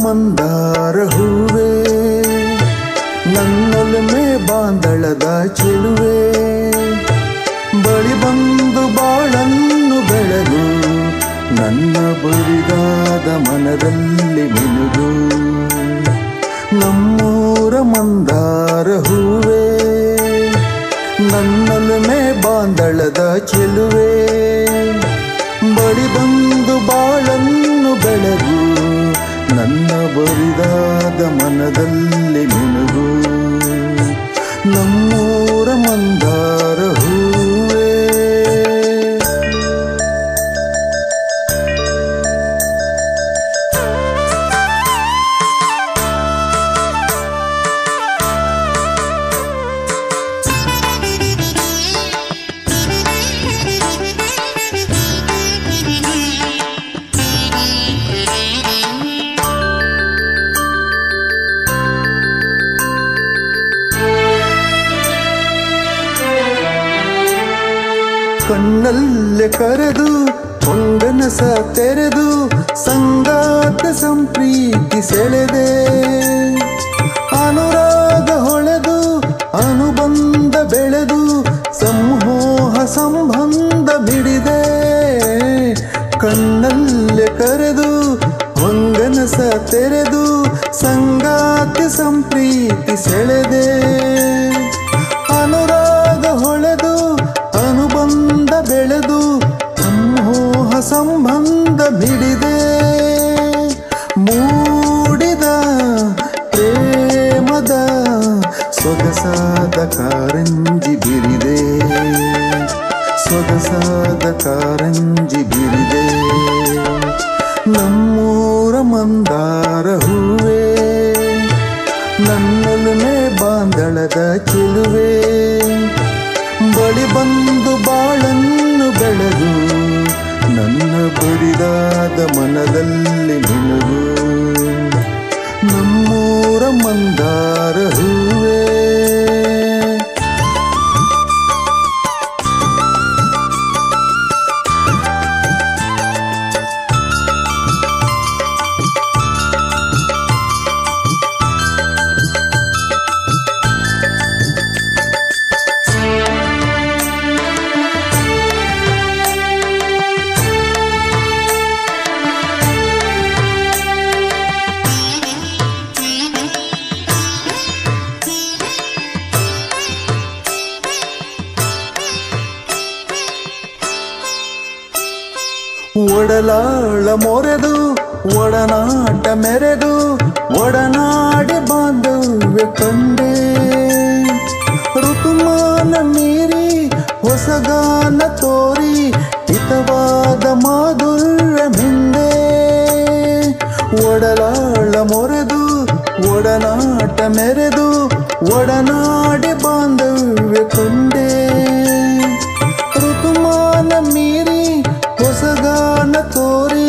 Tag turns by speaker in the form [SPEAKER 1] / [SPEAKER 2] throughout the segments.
[SPEAKER 1] ಮಂದಾರ ಹೂವೇ, ನನ್ನೊಲುಮೆ ಬಾಂದಳದ ಚೆಲುವೆ, ಬಳಿ ಬಂದು ಬಾಳನ್ನು ಬೆಳಗು, ನನ್ನ ಬರಿದಾದ ಮನದಲ್ಲಿ ಮಿನುಗು. ನಮ್ಮೂರ ಮಂದಾರ ಹೂವೇ, ನನ್ನೊಲುಮೆ ಬಾಂದಳದ ಚೆಲುವೆ, ಬಳಿ ಬಂದು ಬಾಳನ್ನು ಬೆಳಗು, ನನ್ನ ಬರಿದಾದ ಮನದಲ್ಲಿ ಮಿನುಗು. ನಮ್ಮೂರ ಮಂದಾರ ಹೂವೇ. ಕಣ್ಣಲ್ಲೇ ಕರೆದು ಹೊಂಗನಸ ತೆರೆದು ಸಂಗಾತ ಸಂಪ್ರೀತಿ ಸೆಳೆದೆ, ಅನುರಾಗ ಹೊಳೆದು ಅನುಬಂಧ ಬೆಳೆದು ಸಮೂಹ ಸಂಬಂಧ ಬಿಡಿದೆ. ಕಣ್ಣಲ್ಲೇ ಕರೆದು ಹೊಂಗನಸ ತೆರೆದು ಸಂಗಾತ ಸಂಪ್ರೀತಿ ಸೆಳೆದೆ, ಅನುರಾಗ ಹೊಳೆದು ಅನುಬಂಧ ಬೆಳೆದು ಸಮೂಹ ಸಂಬಂಧ ಬಿಡಿದೆ. ಮೂಡಿದ ಪ್ರೇಮದ ಸೊಗಸಾದ ಕಾರಂಜಿ ಬಿರಿದೆ, ಸೊಗಸಾದ ಕಾರಂಜಿ ಬಿರಿದೆ. ನಮ್ಮೂರ ಮಂದಾರ ಹೂವೇ, ನನ್ನೊಲುಮೆ ಬಾಂದಳದ ಚೆಲುವೆ, ಬಳಿ ಬಂದು ಬಾಳನ್ನು ಬೆಳಗು, ನನ್ನ ಬರಿದಾದ ಮನದಲ್ಲಿ ಮಿನುಗು. ನಮ್ಮೂರ ಮಂದಾರ ಹೂವೇ. ಒಡಲಾಳ ಮೊರೆದು ಒಡನಾಟ ಮೆರೆದು ಒಡನಾಡಿ ಬಾಂಧವ್ಯ ಕಂಡೆ, ಋತುಮಾನ ಮೀರಿ ಹೊಸಗಾನ ತೋರಿ ಹಿತವಾದ ಮಾಧುರ್ಯ ಮಿಂದೆ. ಒಡಲಾಳ ಮೊರೆದು ಒಡನಾಟ ಮೆರೆದು ಒಡನಾಡಿ ಬಾಂಧವ್ಯ ಕಂಡೆ, ಋತುಮಾನ ಮೀರಿ ಹೊಸಗಾನ ತೋರಿ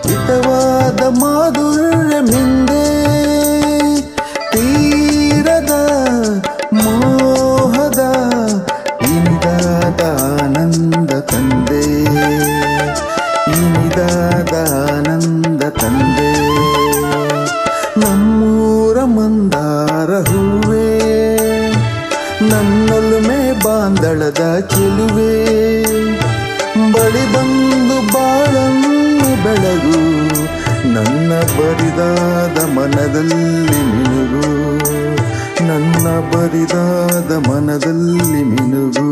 [SPEAKER 1] ಹಿತವಾದ ಮಾಧುರ್ಯ ಮಿಂದೆ. ತೀರದ ಮೋಹದ ಇನಿದಾದ ಆನಂದ ತಂದೆ, ಇನಿದಾದ ಆನಂದ ತಂದೆ. ನಮ್ಮೂರ ಮಂದಾರ ಹೂವೇ, ನನ್ನೊಲುಮೆ ಬಾಂದಳದ ಚೆಲುವೆ, ಬಳಿ ಬಂದು ಬಾಳನ್ನು ಬೆಳಗು, ನನ್ನ ಬರಿದಾದ ಮನದಲ್ಲಿ ಮಿನುಗು, ನನ್ನ ಬರಿದಾದ ಮನದಲ್ಲಿ ಮಿನುಗು.